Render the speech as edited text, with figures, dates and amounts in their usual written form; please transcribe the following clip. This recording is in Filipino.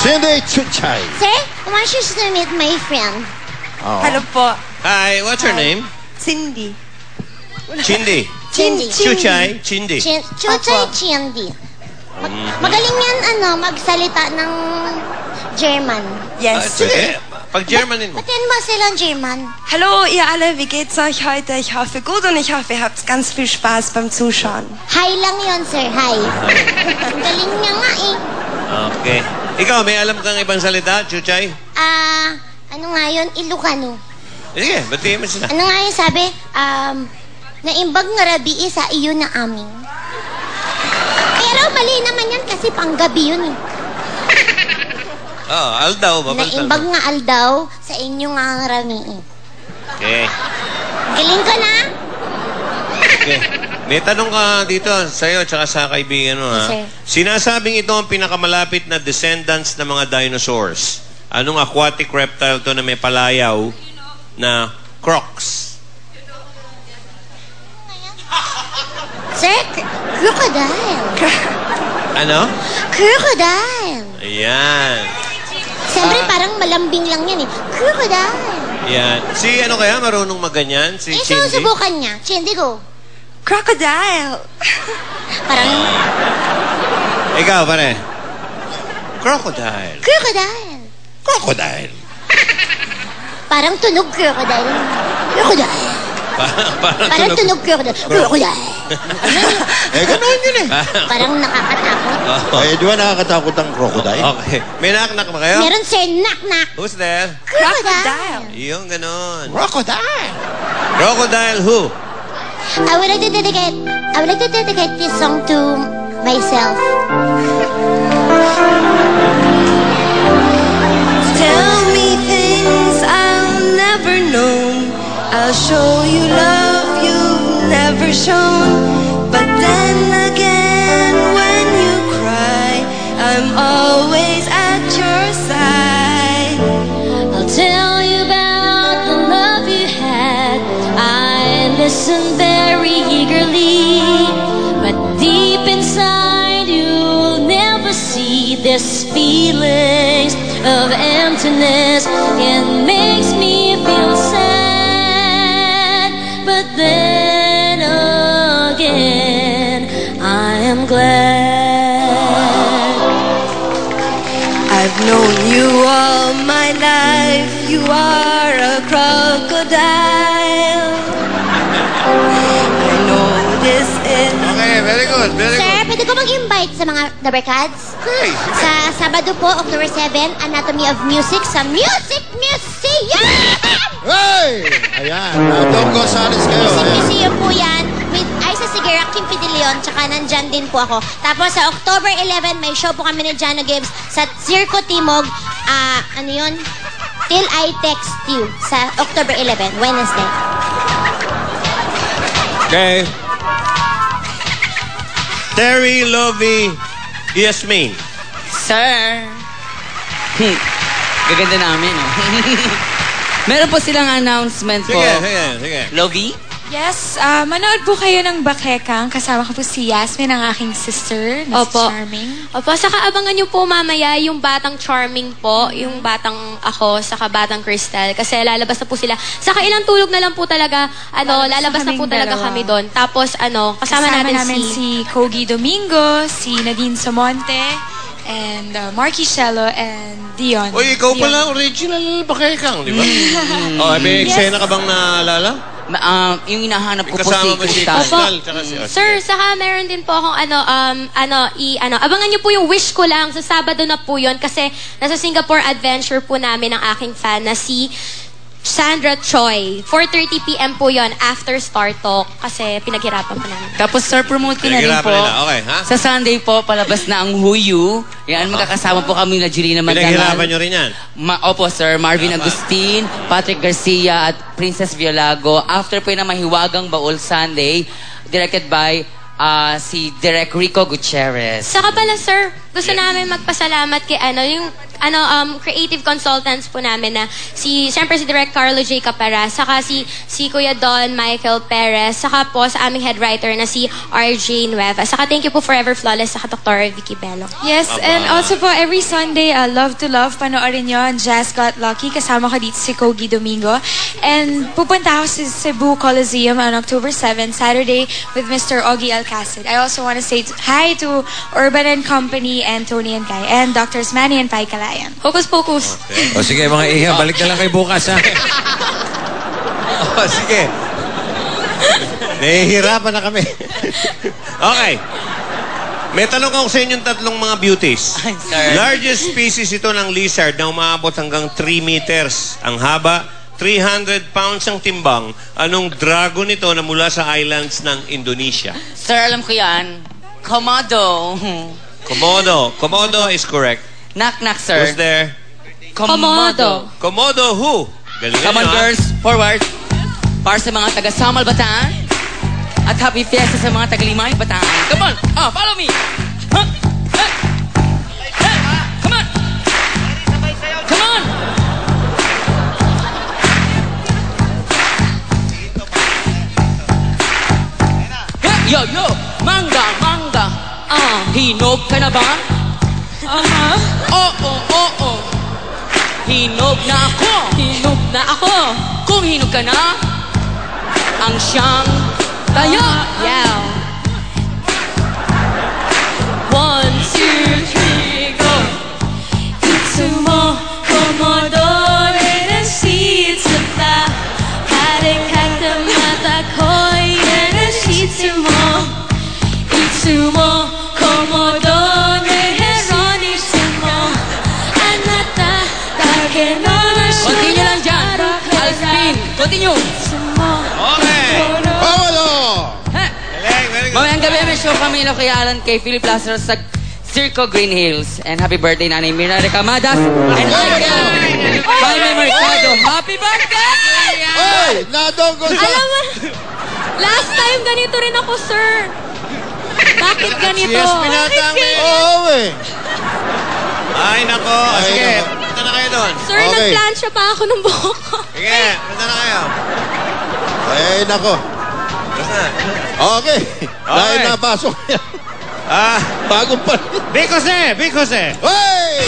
Cindy Chuchay. Sir, I want you to meet my friend. Oh. Hello po. Hi, what's your name? Cindy. Chindi. Chindi. Chuchay, Chindi. Chuchay Chindi. Magaling yan, magsalita ng German. Yes. Sige. Pag Germanin mo. Batin mo silang German. Hallo ihr alle, wie geht's euch heute? Ich hoffe gut und ich hoffe, ihr habt ganz viel Spaß beim Zuschauen. Hi lang yon sir. Hi. Ang galing niya nga eh. Okay. Ikaw, may alam kang ibang salita, Chuchay? Ano nga yun? Ilocano. Sige, batiin mo sila. Ano nga yun sabi? Naimbag nga rabi sa iyo na aming. Pero mali naman yan kasi panggabi yun eh. Aldaw. Naimbag nga aldaw sa inyo nga rami eh. Okay. Galing ko na. Okay. May tanong ka dito sa'yo at sa kaibigan mo, ha? Sir. Sinasabing ito ang pinakamalapit na descendants ng mga dinosaurs. Anong aquatic reptile to na may palayaw na crocs? Sir, crocodile. Ano? Crocodile. Ayan. Siyempre parang malambing lang yan eh. Crocodile. Ayan. Si ano kaya marunong maganyan? Si Chindi? Susubukan niya. Chindi ko. Crocodile. Parang Ikaw, pare. Crocodile. crocodile. Crocodile. Parang tunog crocodile. Crocodile. Parang tunog crocodile. Crocodile. Ganoon yun eh. Parang nakakatakot. Di ba nakakatakot ang crocodile? Okay. May knock-knock ba kayo? Meron sir, knock-knock. Who's there? Crocodile. Yung ganon. Crocodile. Crocodile who? I would like to dedicate this song to myself. Tell me things I'll never know. I'll show you love you've never shown. But then again, when you cry, I'm always at your side. I'll tell you about the love you had. I listened very eagerly, but deep inside you'll never see this feelings of emptiness. It makes me feel sad, but then again I am glad. I've known you all my life. You are a crocodile. I know this is. Okay, very good, very Sir, good. pwede ko mag-invite sa mga Dabarkads? Okay. Sa Sabado po, October 7, Anatomy of Music sa Music Museum! Hey! Ayan. Dom Gonzales kayo. Music Ayan. Museum po yan. With Aiza Sigera, Kim Fidelion, tsaka nandyan din po ako. Tapos sa October 11, may show po kami ni Jano Gibbs sa Circo Timog. Ano yun? Till I Text You sa October 11, Wednesday. Okay. Terry, Lovey, Yasmin. Sir. Gaganda namin, oh. Meron po silang announcement po. Sige. Lovey? Yes, manood po kayo ng Bakekang. Kasama ko po si Yasmin, ang aking sister, Miss Opo. Charming. Opo, saka abangan nyo po mamaya yung Batang Charming po, yung Batang ako, saka Batang Crystal. Kasi lalabas na po sila. Saka ilang tulog na lang po talaga, lalabas na po kaming talaga dalawa. kami doon. Tapos kasama namin si Kogi Domingo, si Nadine Somonte, and Marky Shello, and Dion. Uy, ikaw pala original Bakekang, di ba? May eksena ka bang naalala? Yung hinahanap ko po Kasama mo si si Crystal. Crystal, tsaka si Sir, saka meron din po akong abangan nyo po yung wish ko lang. Sa Sabado na po yun kasi nasa Singapore adventure po namin ang aking fan na si Sandra Choi. 4:30 p.m. po yon after Star Talk kasi pinaghirapan po namin. Tapos, sir, promote ko na rin po. Pinaghirapan nila, okay, ha? Sa Sunday po, palabas na ang Huyu. Yan, magkakasama po kami na Julina Magdangal. Pinaghirapan nyo rin yan? Opo, sir. Marvin Agustin, Patrick Garcia, at Princess Violago. After po yun ang Mahiwagang Baul Sunday, directed by si Direk Rico Gutierrez. Saka pala, sir, gusto namin magpasalamat kay yung creative consultants po namin na siyempre si Direk Carlo J. Capara, saka si Kuya Don Michael Perez, saka po sa aming head writer na si RJ Nueva. Saka thank you po Forever Flawless, saka Dr. Vicky Bello. Yes, and also po every Sunday, Love to Love, panoorin nyo ang Jazz Got Lucky. Kasama ko dito si Kogi Domingo. And pupunta ako sa Cebu Coliseum on October 7, Saturday, with Mr. Ogie Alcacid. I also want to say hi to Urban and Company and Tony and Kai and Drs. Manny and Pai Calayan. Focus, focus. O sige mga iha, balik na lang kayo bukas ha. O sige. Nahihirapan na kami. Okay. May tanong ako sa inyong tatlong mga beauties. Sir. Largest species ito ng lizard na umaabot hanggang 3 meters. Ang haba, 300 pounds ang timbang. Anong dragon ito na mula sa islands ng Indonesia? Sir, alam ko yan. Komodo. Komodo. Komodo is correct. Knock, knock, sir. Who's there? Komodo. Komodo who? Galingan Come on, nyo, ha? girls. Forward. Para sa mga taga-Samal, Bataan. At happy fiesta sa mga taga-Limay, Bataan. Come on. Follow me. Huh? Hey. Hey. Come on. Come on. Hey, yo, yo. Mangga, mangga. Hinog ka na ba? Oo. Hinog na ako. Hinog na ako. Kung hinog ka na, ang siyang tayo. Yeah. 1, 2, 3, go. いつもコモドレのシーツだ晴れかかまた恋のシーツもいつもコモドレヘロにしてもあなただけの Continue lang dyan. I'll spin. Continue. Okay. Komodo! Galing, very good. Mamayang gabi may show kami kay Alan kay Philip Lazaro sa Circo Green Hills. And happy birthday, Nanay Mirna Recamadas. And Jaime Mercado. Happy birthday! Hoy! Nadong ko sa... Alam mo, last time ganito rin ako, sir. Bakit ganito? Yes, pinatang Oo eh. Ay, nako. Ay, Sige, nako. punta na kayo doon. Sir, Okay. nagplansya pa ako ng buhok ko. Sige, punta na kayo. Ay, nako. Basta. Okay. Dahil napasok niya. Ah, Bagong pa rin. Big Jose! Big Jose! Hey!